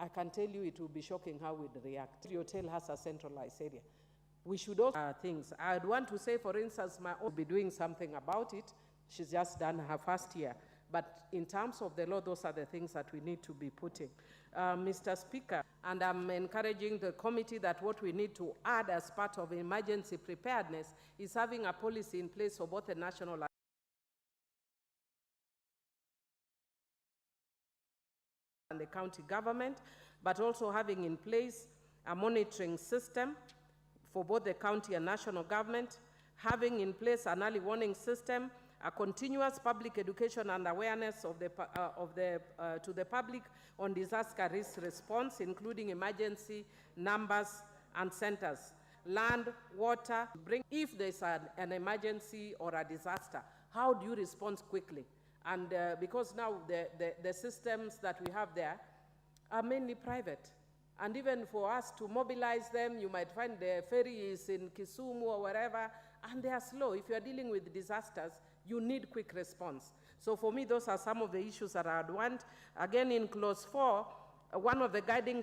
I can tell you it will be shocking how we'd react. Your hotel has a centralized area. We should also things. I'd want to say, for instance, my own will be doing something about it. She's just done her first year. But in terms of the law, those are the things that we need to be putting. Mr. Speaker, and I'm encouraging the committee that what we need to add as part of emergency preparedness is having a policy in place for both the national and the county government, but also having in place a monitoring system for both the county and national government, having in place an early warning system, a continuous public education and awareness of to the public on disaster risk response, including emergency numbers and centers, land, water, if there's an emergency or a disaster, how do you respond quickly? And because now the systems that we have there are mainly private. And even for us to mobilize them, you might find the ferry is in Kisumu or wherever, and they are slow. If you are dealing with disasters, you need quick response. So for me, those are some of the issues that I'd want. Again, in clause 4, one of the guiding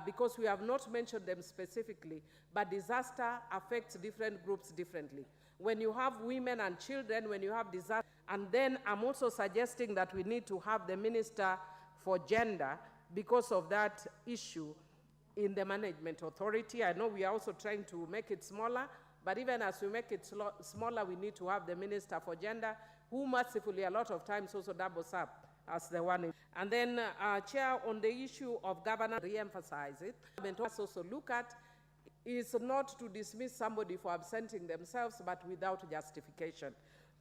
because we have not mentioned them specifically, but disaster affects different groups differently. When you have women and children, when you have disaster, and then I'm also suggesting that we need to have the Minister for Gender because of that issue in the management authority. I know we are also trying to make it smaller, but even as we make it smaller, we need to have the Minister for Gender, who mercifully a lot of times also doubles up as the one. And then, Chair, on the issue of governance, re-emphasize it, and also look at is not to dismiss somebody for absenting themselves, but without justification.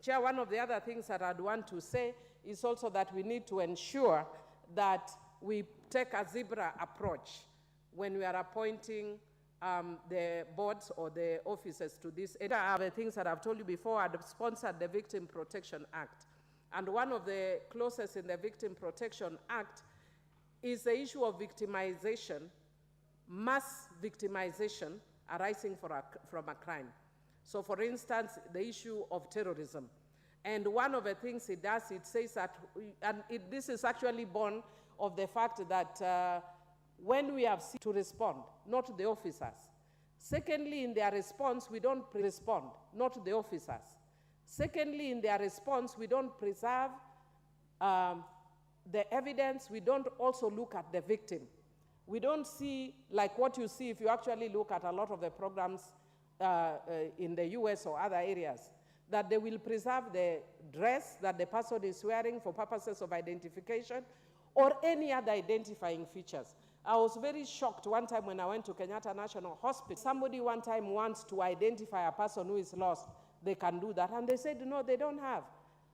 Chair, one of the other things that I'd want to say is also that we need to ensure that we take a zebra approach when we are appointing the boards or the officers to this. The things that I've told you before, I've sponsored the Victim Protection Act. And one of the clauses in the Victim Protection Act is the issue of victimization, mass victimization arising from a crime. So for instance, the issue of terrorism. And one of the things it does, it says that, this is actually born of the fact that when we have to respond, not the officers. Secondly, in their response, we don't respond, not the officers. Secondly, in their response, we don't preserve the evidence. We don't also look at the victim. We don't see, like what you see if you actually look at a lot of the programs in the US or other areas, that they will preserve the dress that the person is wearing for purposes of identification or any other identifying features. I was very shocked one time when I went to Kenyatta National Hospital. Somebody one time wants to identify a person who is lost. They can do that. And they said, no, they don't have.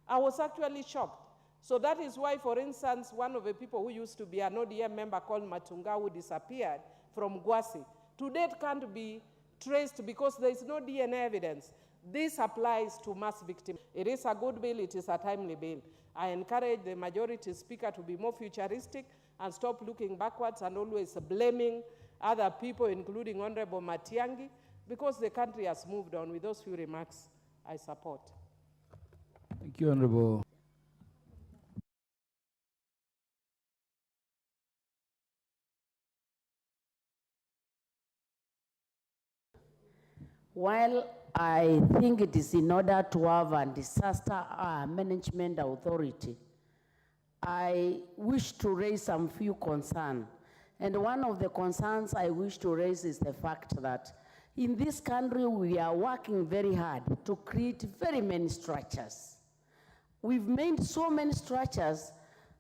I was actually shocked. So that is why, for instance, one of the people who used to be an ODM member called Matunga, who disappeared from Gwasi, to date can't be traced because there is no DNA evidence. This applies to mass victims. It is a good bill. It is a timely bill. I encourage the majority speaker to be more futuristic and stop looking backwards and always blaming other people, including Honorable Matiang'i, because the country has moved on. With those few remarks, I support. Thank you, Honorable. While I think it is in order to have a disaster management authority, I wish to raise some few concerns. And one of the concerns I wish to raise is the fact that in this country, we are working very hard to create very many structures. We've made so many structures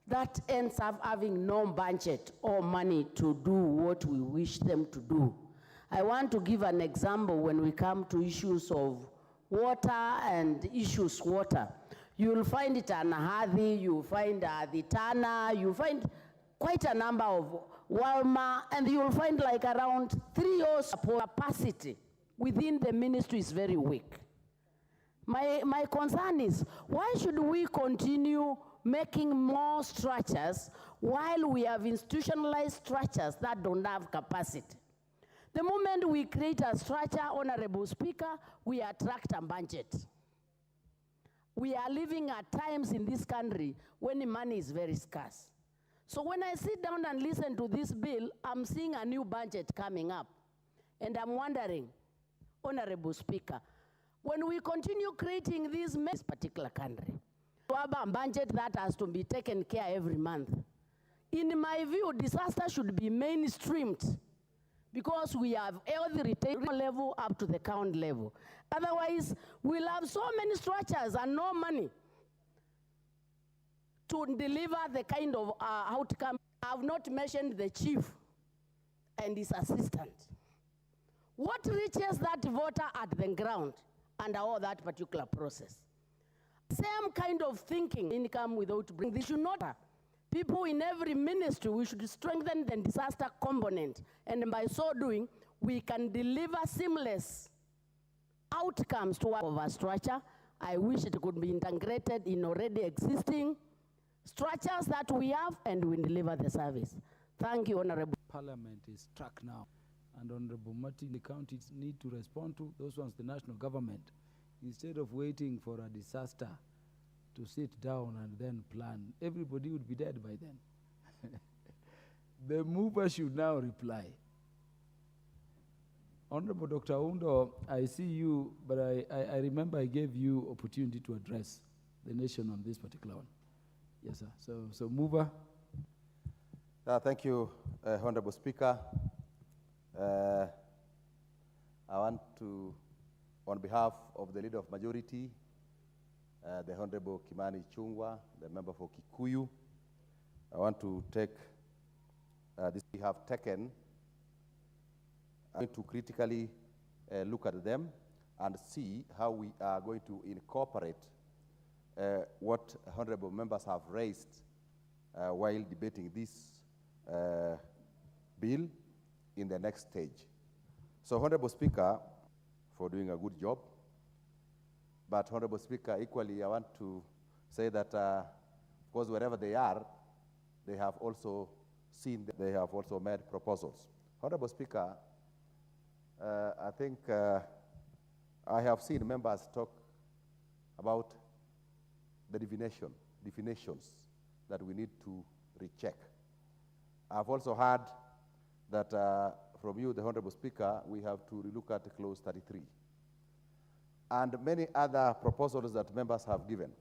that ends up having no budget or money to do what we wish them to do. I want to give an example when we come to issues of water and issues water. You'll find it at Nahadi, you'll find the Tana, you'll find quite a number of Walma, and you'll find like around 3 or so capacity within the ministry is very weak. My concern is, why should we continue making more structures while we have institutionalized structures that don't have capacity? The moment we create a structure, Honorable Speaker, we attract a budget. We are living at times in this country when the money is very scarce. So when I sit down and listen to this bill, I'm seeing a new budget coming up. And I'm wondering, Honorable Speaker, when we continue creating this particular country, to have a budget that has to be taken care every month. In my view, disaster should be mainstreamed because we have every retail level up to the county level. Otherwise, we'll have so many structures and no money to deliver the kind of outcome. I've not mentioned the chief and his assistant. What reaches that voter at the ground under all that particular process? Same kind of thinking, income without bringing, this should not. People in every ministry, we should strengthen the disaster component, and by so doing, we can deliver seamless outcomes to our structure. I wish it could be integrated in already existing structures that we have, and we deliver the service. Thank you, Honorable. Parliament is struck now, and Honorable Martin, the counties need to respond to those ones, the national government, instead of waiting for a disaster to sit down and then plan. Everybody would be dead by then. The mover should now reply. Honorable Dr. Undo, I see you, but I remember I gave you opportunity to address the nation on this particular one. Yes, sir. So mover. Thank you, Honorable Speaker. I want to, on behalf of the Leader of Majority, the Honorable Kimani Chungwa, the member for Kikuyu, I want to take this we have taken to critically look at them and see how we are going to incorporate what honorable members have raised while debating this bill in the next stage. So, Honorable Speaker, for doing a good job. But, Honorable Speaker, equally, I want to say that, of course, wherever they are, they have also seen, they have also made proposals. Honorable Speaker, I think I have seen members talk about the definitions that we need to recheck. I've also heard that from you, the Honorable Speaker, we have to relook at Clause 33. And many other proposals that members have given.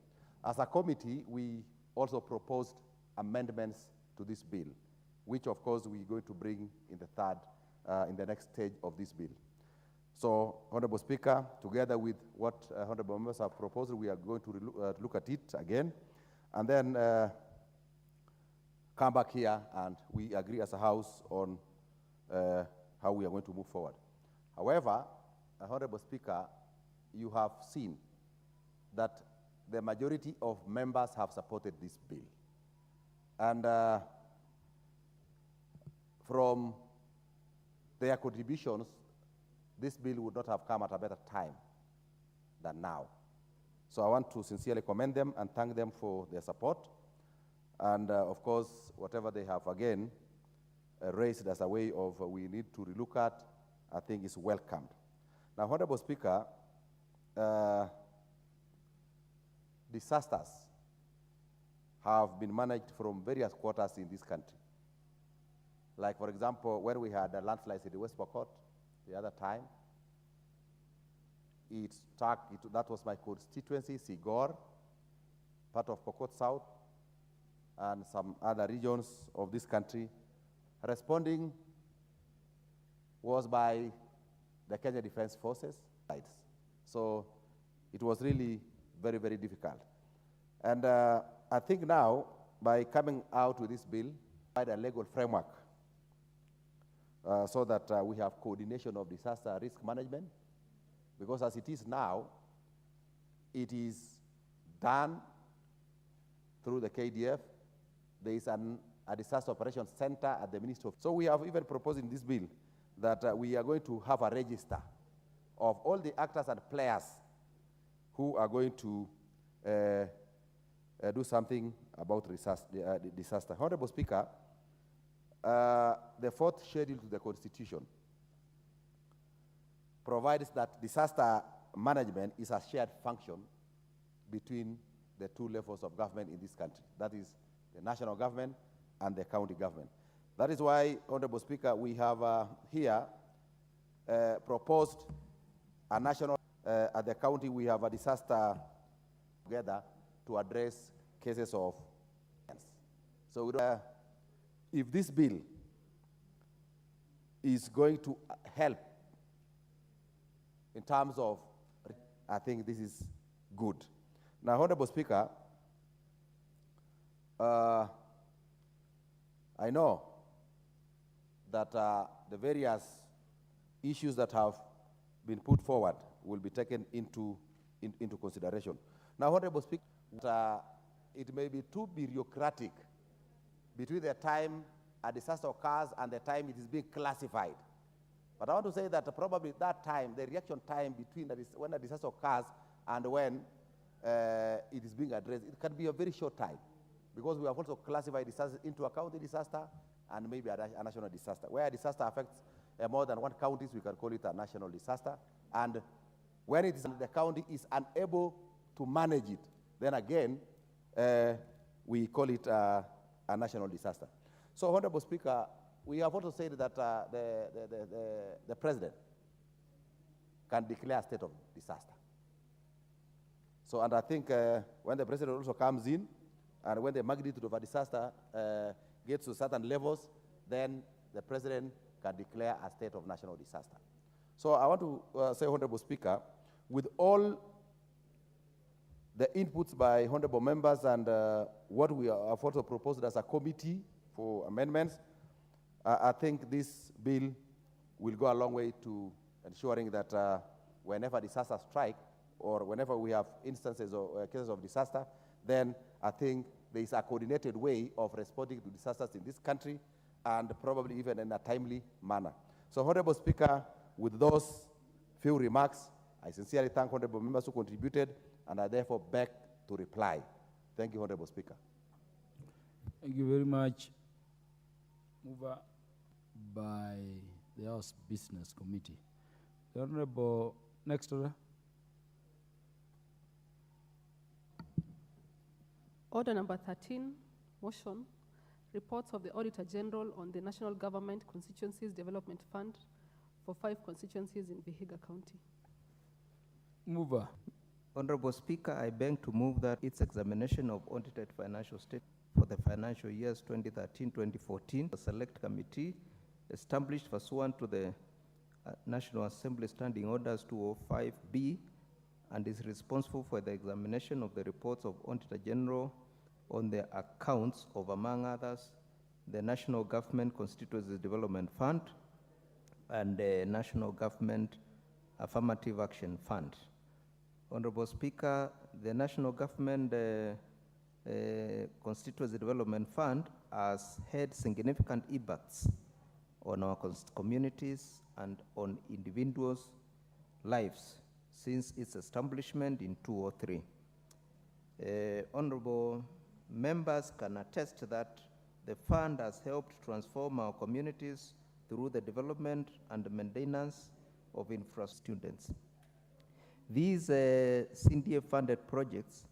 As a committee, we also proposed amendments to this bill, which of course we're going to bring in the next stage of this bill. So, Honorable Speaker, together with what honorable members have proposed, we are going to look at it again, and then come back here and we agree as a House on how we are going to move forward. However, Honorable Speaker, you have seen that the majority of members have supported this bill. And from their contributions, this bill would not have come at a better time than now. So I want to sincerely commend them and thank them for their support. And of course, whatever they have again raised as a way of we need to relook at, I think is welcomed. Now, Honorable Speaker, disasters have been managed from various quarters in this country. Like, for example, when we had a landslide in the West Pokot the other time, that was my constituency, Sigor, part of Pokot South, and some other regions of this country. Responding was by the Kenya Defense Forces. So it was really very, very difficult. And I think now, by coming out with this bill, provide a legal framework so that we have coordination of disaster risk management, because as it is now, it is done through the KDF. There is a disaster operations center at the Ministry of. So we have even proposed in this bill that we are going to have a register of all the actors and players who are going to do something about disaster. Honorable Speaker, the fourth schedule to the Constitution provides that disaster management is a shared function between the two levels of government in this country. That is the national government and the county government. That is why, Honorable Speaker, we have here proposed a national, at the county we have a disaster together to address cases of violence. So we don't, if this bill is going to help in terms of, I think this is good. Now, Honorable Speaker, I know that the various issues that have been put forward will be taken into consideration. Now, Honorable Speaker, it may be too bureaucratic between the time a disaster occurs and the time it is being classified. But I want to say that probably that time, the reaction time between when a disaster occurs and when it is being addressed, it can be a very short time, because we have also classified disasters into a county disaster and maybe a national disaster. Where a disaster affects more than one county, we can call it a national disaster. And when it is the county is unable to manage it, then again, we call it a national disaster. So, Honorable Speaker, we have also said that the President can declare a state of disaster. So, and I think when the President also comes in, and when the magnitude of a disaster gets to certain levels, then the President can declare a state of national disaster. So I want to say, Honorable Speaker, with all the inputs by honorable members and what we have also proposed as a committee for amendments, I think this bill will go a long way to ensuring that whenever disasters strike, or whenever we have instances or cases of disaster, then I think there is a coordinated way of responding to disasters in this country, and probably even in a timely manner. So, Honorable Speaker, with those few remarks, I sincerely thank honorable members who contributed, and I therefore beg to reply. Thank you, Honorable Speaker. Thank you very much. Mover by the House Business Committee. The Honorable, next order. Order number 13, motion, reports of the Auditor General on the National Government Constituencies Development Fund for 5 constituencies in Vihiga County. Mover. Honorable Speaker, I beg to move that its examination of audited financial statements for the financial years 2013-2014, the Select Committee established pursuant to the National Assembly Standing Orders 205B, and is responsible for the examination of the reports of Auditor General on the accounts of, among others, the National Government Constituencies Development Fund and the National Government Affirmative Action Fund. Honorable Speaker, the National Government Constituency Development Fund has had significant impacts on our communities and on individuals' lives since its establishment in 2003. Honorable members can attest that the fund has helped transform our communities through the development and maintenance of infrastructure. Students. These CNDA-funded projects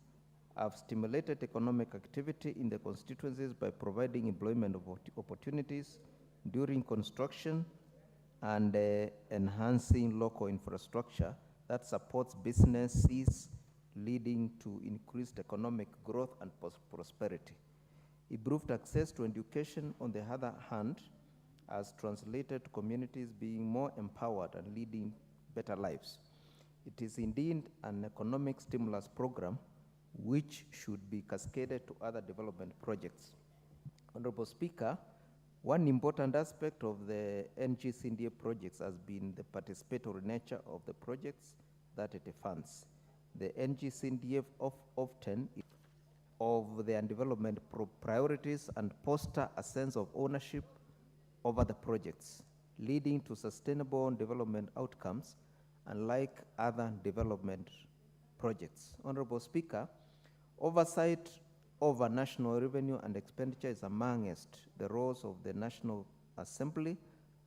have stimulated economic activity in the constituencies by providing employment opportunities during construction and enhancing local infrastructure that supports businesses, leading to increased economic growth and prosperity. Improved access to education, on the other hand, has translated to communities being more empowered and leading better lives. It is indeed an economic stimulus program which should be cascaded to other development projects. Honorable Speaker, one important aspect of the NGCNDA projects has been the participatory nature of the projects that it funds. The NGCNDA often of their development priorities and foster a sense of ownership over the projects, leading to sustainable development outcomes, unlike other development projects. Honorable Speaker, oversight over national revenue and expenditure is amongst the roles of the National Assembly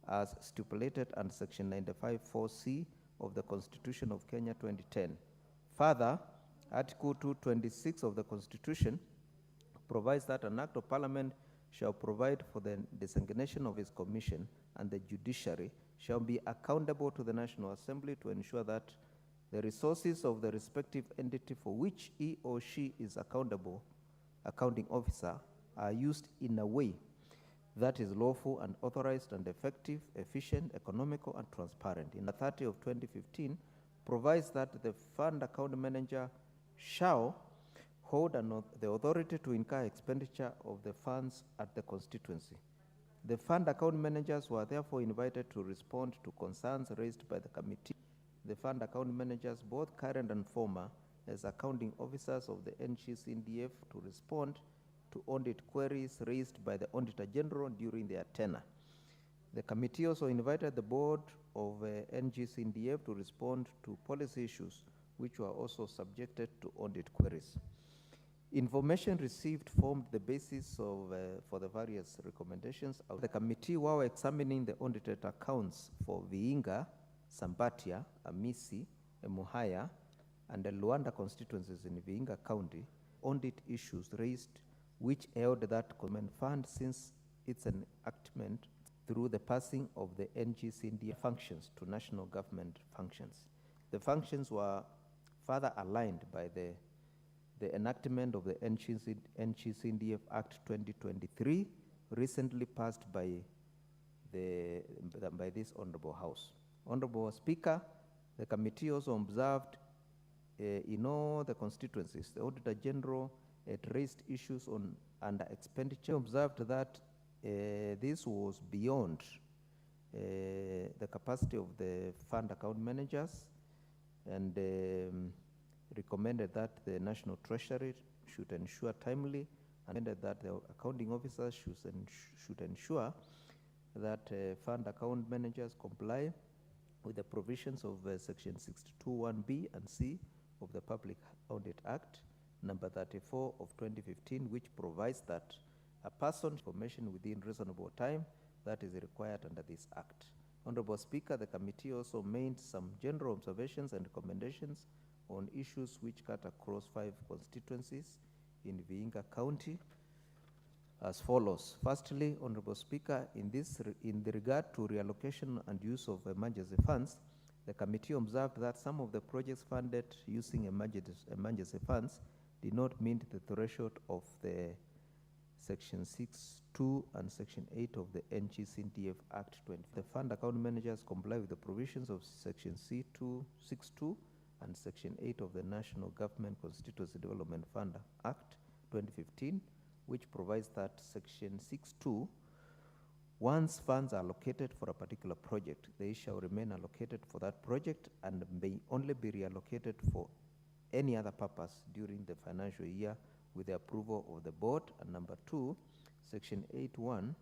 as stipulated under Section 95(4)(c) of the Constitution of Kenya 2010. Further, Article 226 of the Constitution provides that an Act of Parliament shall provide for the designation of his commission, and the judiciary shall be accountable to the National Assembly to ensure that the resources of the respective entity for which he or she is accounting officer, are used in a way that is lawful and authorized and effective, efficient, economical, and transparent. In the 30 of 2015, provides that the fund account manager shall hold the authority to incur expenditure of the funds at the constituency. The fund account managers were therefore invited to respond to concerns raised by the committee. The fund account managers, both current and former, as accounting officers of the NGCDF, to respond to audit queries raised by the Auditor General during their tenure. The committee also invited the board of NGCDF to respond to policy issues which were also subjected to audit queries. Information received formed the basis for the various recommendations of the committee while examining the audited accounts for Vihiga, Sambatia, Amisi, Emuhaya, and the Luanda constituencies in Vihiga County. Audit issues raised which held that common fund since its enactment through the passing of the NGCDF functions to national government functions. The functions were further aligned by the enactment of the NGCDF Act 2023, recently passed by this Honorable House. Honorable Speaker, the committee also observed in all the constituencies, the Auditor General had raised issues on under expenditure. Observed that this was beyond the capacity of the fund account managers, and recommended that the National Treasury should ensure timely, and that the accounting officers should ensure that fund account managers comply with the provisions of Section 62(1)(b) and (c) of the Public Audit Act, number 34 of 2015, which provides that a person's information within reasonable time that is required under this Act. Honorable Speaker, the committee also made some general observations and recommendations on issues which cut across 5 constituencies in Vihiga County as follows. Firstly, Honorable Speaker, in the regard to reallocation and use of emergency funds, the committee observed that some of the projects funded using emergency funds did not meet the threshold of the Section 6(2) and Section 8 of the NGCDF Act 20. The fund account managers comply with the provisions of Section C262 and Section 8 of the National Government Constituency Development Fund Act 2015, which provides that Section 6(2), once funds are allocated for a particular project, they shall remain allocated for that project and may only be reallocated for any other purpose during the financial year with the approval of the board. And number 2, Section 8(1),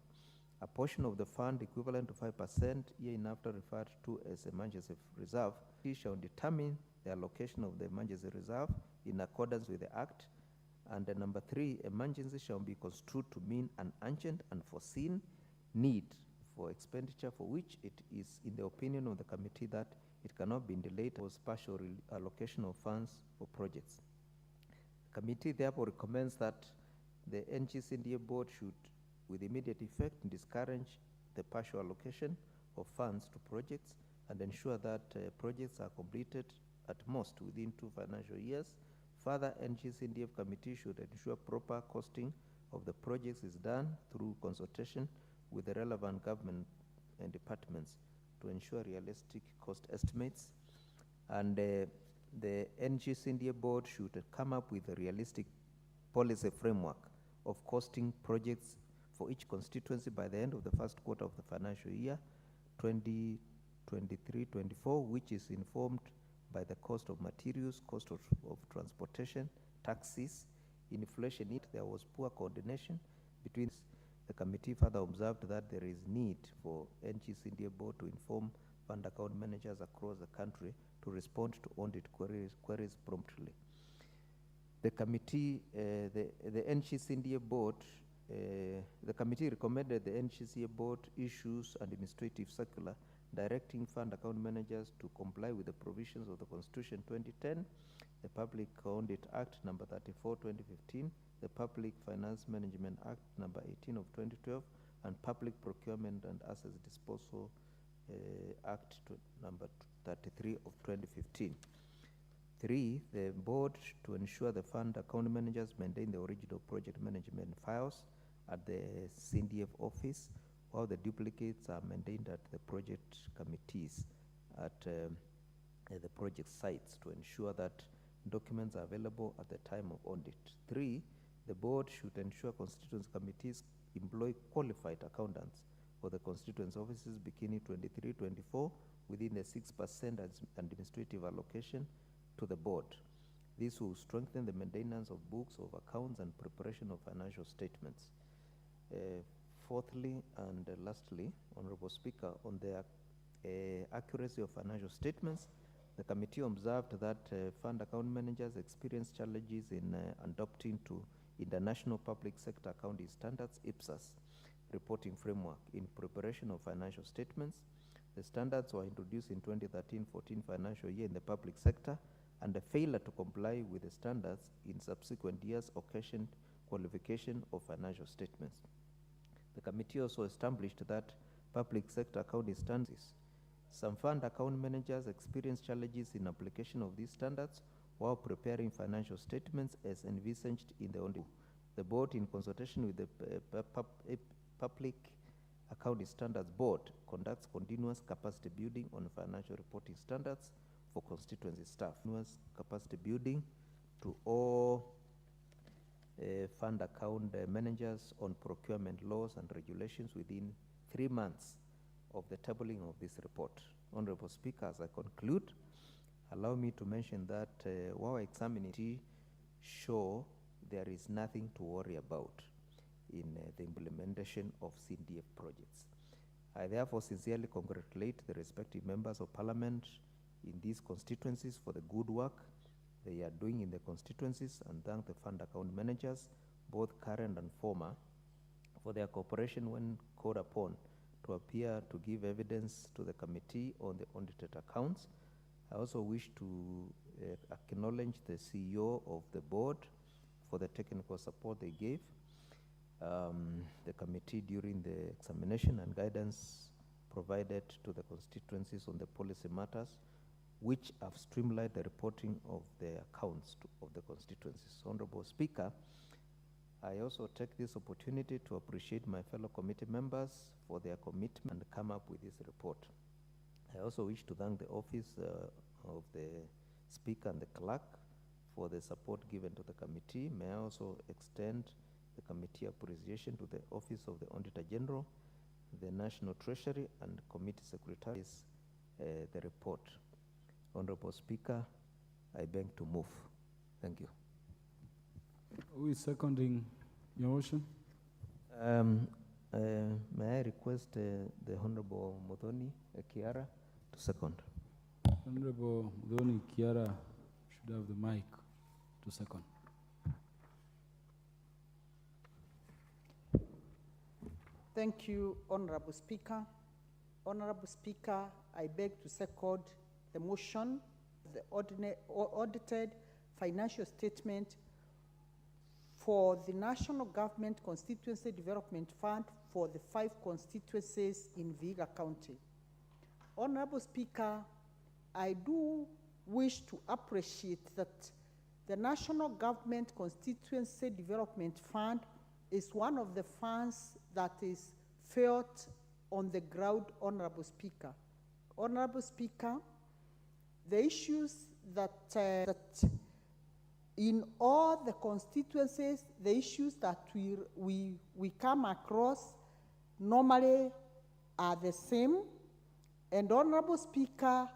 a portion of the fund equivalent to 5%, hereinafter referred to as emergency reserve, he shall determine the allocation of the emergency reserve in accordance with the Act. And number 3, emergency shall be construed to mean an urgent and foreseen need for expenditure for which it is in the opinion of the committee that it cannot be delayed or partial allocation of funds for projects. The committee therefore recommends that the NGCDF board should, with immediate effect, discourage the partial allocation of funds to projects and ensure that projects are completed at most within 2 financial years. Further, NGCDF committee should ensure proper costing of the projects is done through consultation with the relevant government and departments to ensure realistic cost estimates. And the NGCDF board should come up with a realistic policy framework of costing projects for each constituency by the end of the first quarter of the financial year 2023-24, which is informed by the cost of materials, cost of transportation, taxes, inflation. There was poor coordination between. The committee further observed that there is need for NGCDF board to inform fund account managers across the country to respond to audit queries promptly. The committee, the NGCDF board, the committee recommended the NGCDF board issues an administrative circular directing fund account managers to comply with the provisions of the Constitution 2010, the Public Audit Act number 34, 2015, the Public Finance Management Act number 18 of 2012 and Public Procurement and Assets Disposal Act number 33 of 2015. 3, the board to ensure the fund account managers maintain the original project management files at the CDF office, while the duplicates are maintained at the project committees at the project sites to ensure that documents are available at the time of audit. 3, the board should ensure constituency committees employ qualified accountants for the constituency offices beginning 23-24 within the 6% administrative allocation to the board. This will strengthen the maintenance of books of accounts and preparation of financial statements. Fourthly and lastly, Honorable Speaker, on the accuracy of financial statements, the committee observed that fund account managers experience challenges in adopting to International Public Sector Accounting Standards, IPSAS, reporting framework in preparation of financial statements. The standards were introduced in 2013-14 financial year in the public sector, and the failure to comply with the standards in subsequent years occasioned qualification of financial statements. The committee also established that public sector accounting standards. Some fund account managers experience challenges in application of these standards while preparing financial statements as envisaged in the audit. The board, in consultation with the Public Accounting Standards Board, conducts continuous capacity building on financial reporting standards for constituency staff. Continuous capacity building to all fund account managers on procurement laws and regulations within 3 months of the tabling of this report. Honorable Speaker, as I conclude, allow me to mention that while examining show there is nothing to worry about in the implementation of CDF projects. I therefore sincerely congratulate the respective members of Parliament in these constituencies for the good work they are doing in the constituencies, and thank the fund account managers, both current and former, for their cooperation when called upon to appear to give evidence to the committee on the audited accounts. I also wish to acknowledge the CEO of the board for the technical support they gave the committee during the examination and guidance provided to the constituencies on the policy matters, which have streamlined the reporting of the accounts of the constituencies. Honorable Speaker, I also take this opportunity to appreciate my fellow committee members for their commitment and come up with this report. I also wish to thank the office of the Speaker and the Clerk for the support given to the committee. May I also extend the committee appreciation to the Office of the Auditor General, the National Treasury, and Committee Secretaries the report. Honorable Speaker, I beg to move. Thank you. Who is seconding your motion? May I request the Honorable Muthoni Kiara to second? Honorable Muthoni Kiara should have the mic to second. Thank you, Honorable Speaker. Honorable Speaker, I beg to second the motion, the audited financial statement for the National Government Constituency Development Fund for the 5 constituencies in Vihiga County. Honorable Speaker, I do wish to appreciate that the National Government Constituency Development Fund is one of the funds that is felt on the ground, Honorable Speaker. Honorable Speaker, the issues that in all the constituencies, the issues that we come across normally are the same. And Honorable Speaker,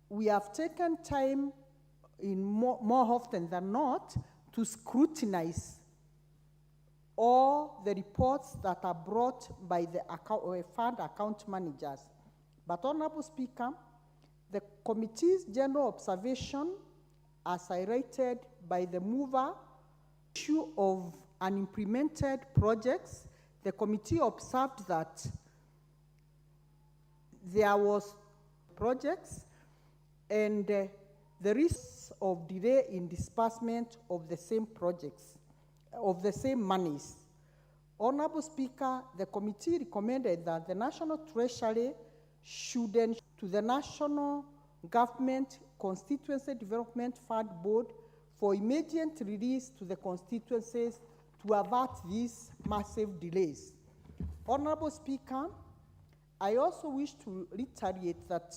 we have taken time in more often than not to scrutinize all the reports that are brought by the fund account managers. But Honorable Speaker, the committee's general observation, as cited by the mover, issue of unimplemented projects, the committee observed that there was projects and the risk of delay in disbursement of the same projects. of the same monies. Honorable Speaker, the committee recommended that the National Treasury should ensure to the National Government Constituency Development Fund Board for immediate release to the constituencies to avert these massive delays. Honorable Speaker, I also wish to reiterate that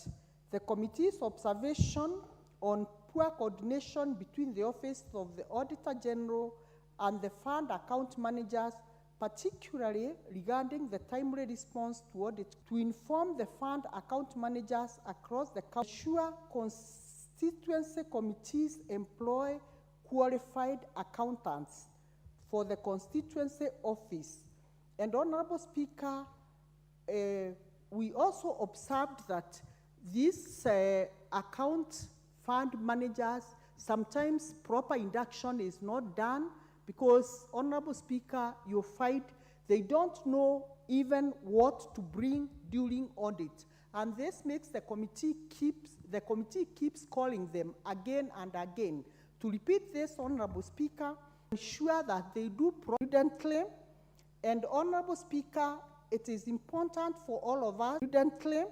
the committee's observation on poor coordination between the Office of the Auditor General and the fund account managers, particularly regarding the timely response to audit, to inform the fund account managers across the country, ensure constituency committees employ qualified accountants for the constituency office. And Honorable Speaker, we also observed that these account fund managers, sometimes proper induction is not done because, Honorable Speaker, you find they don't know even what to bring during audit. And this makes the committee keeps calling them again and again. To repeat this, Honorable Speaker, ensure that they do prudently. And Honorable Speaker, it is important for all of us prudently.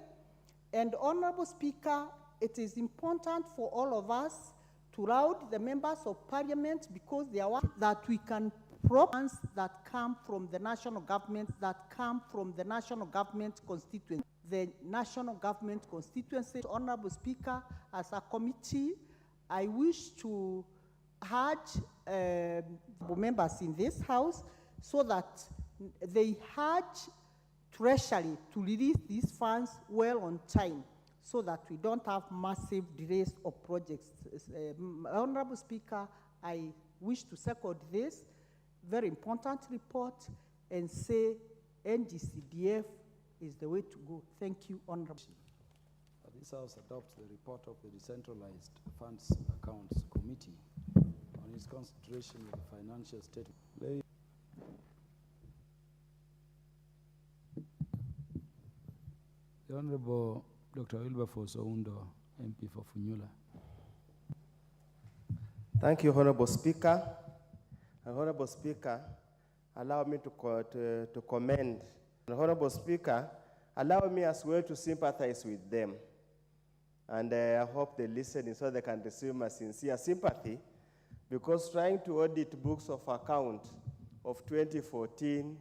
And Honorable Speaker, it is important for all of us to laud the members of Parliament because they are that we can funds that come from the national government, constituency. The national government constituency. Honorable Speaker, as a committee, I wish to urge members in this House so that they urge Treasury to release these funds well on time so that we don't have massive delays of projects. Honorable Speaker, I wish to second this very important report and say NGCDF is the way to go. Thank you, Honorable. This House adopts the report of the Decentralized Funds Accounts Committee on its consideration of the financial statement. The Honorable Dr. Wilberforce Oundo, MP for Funyula. Thank you, Honorable Speaker. Honorable Speaker, allow me to commend. Honorable Speaker, allow me as well to sympathize with them. And I hope they listen so they can receive my sincere sympathy, because trying to audit books of account of 2014,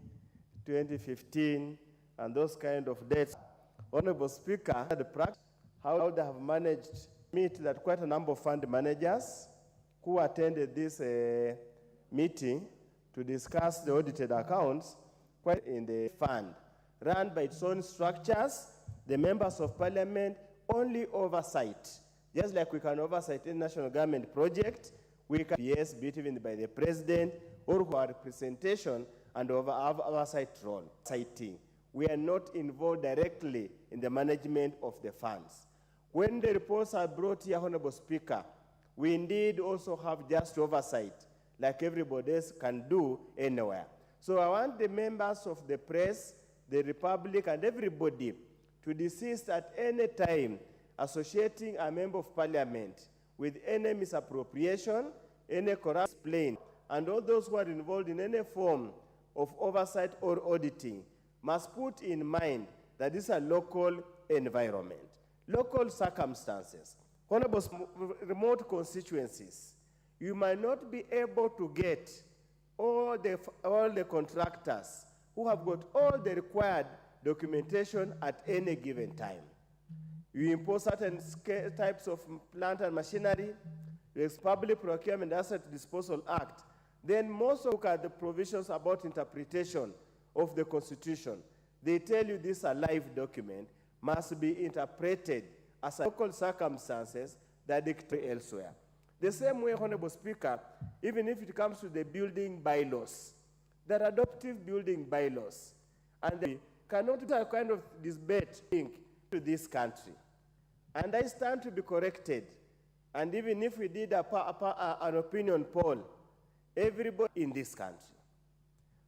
2015, and those kind of dates. Honorable Speaker, the practice, how they have managed to meet that quite a number of fund managers who attended this meeting to discuss the audited accounts quite in the fund, run by its own structures, the members of Parliament only oversight. Just like we can oversight any national government project, we can yes, be it even by the president or who are representation and oversight role. Citing. We are not involved directly in the management of the funds. When the reports are brought here, Honorable Speaker, we indeed also have just oversight, like everybody else can do anywhere. So I want the members of the press, the Republic, and everybody to desist at any time associating a member of Parliament with any misappropriation, any corruption, and all those who are involved in any form of oversight or auditing must put in mind that this is a local environment, local circumstances. Honorable remote constituencies, you might not be able to get all the contractors who have got all the required documentation at any given time. You impose certain types of plant and machinery, the Public Procurement Asset Disposal Act. Then most look at the provisions about interpretation of the Constitution. They tell you this is a live document, must be interpreted as a local circumstances that dictate elsewhere. The same way, Honorable Speaker, even if it comes to the building bylaws, there are adoptive building bylaws, and they cannot do a kind of debate to this country. And I stand to be corrected. And even if we did an opinion poll, everybody in this country,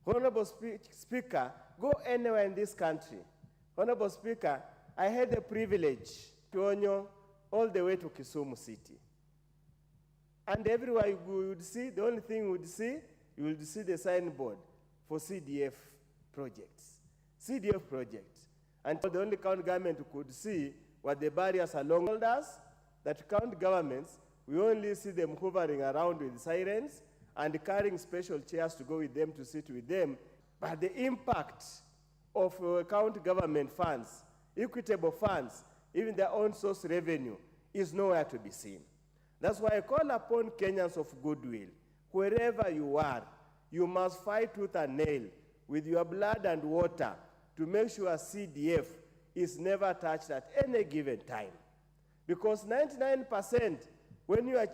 Honorable Speaker, go anywhere in this country. Honorable Speaker, I had the privilege to Onyo all the way to Kisumu City. And everywhere you would see, the only thing you would see, you will see the signboard for CDF projects. CDF projects. And the only county government could see what the barriers along us, that county governments, we only see them hovering around with sirens and carrying special chairs to go with them, to sit with them. But the impact of county government funds, equitable funds, even their own source revenue, is nowhere to be seen. That's why I call upon Kenyans of goodwill, wherever you are, you must fight tooth and nail with your blood and water to make sure CDF is never touched at any given time. Because 99%, when you are